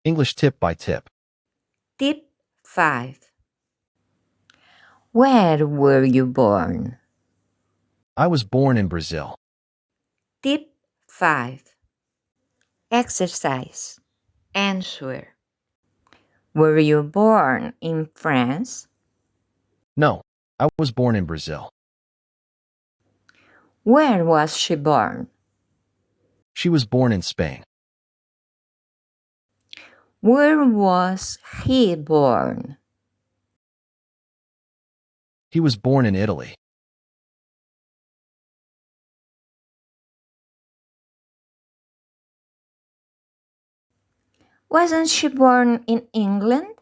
English tip by tip. Tip 5. Where were you born? I was born in Brazil. Tip 5. Exercise. Answer. Were you born in France? No, I was born in Brazil. Where was she born? She was born in Spain. Where was he born? He was born in Italy. Wasn't she born in England?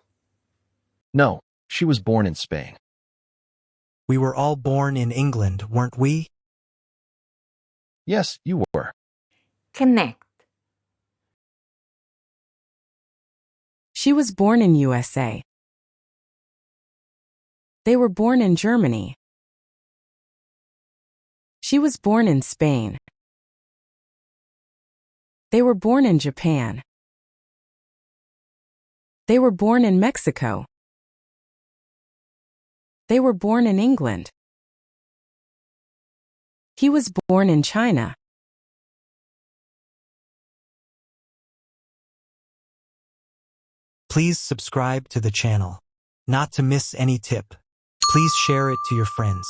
No, she was born in Spain. We were all born in England, weren't we? Yes, you were. Connect. She was born in USA. They were born in Germany. She was born in Spain. They were born in Japan. They were born in Mexico. They were born in England. He was born in China. Please subscribe to the channel. Not to miss any tip. Please share it to your friends.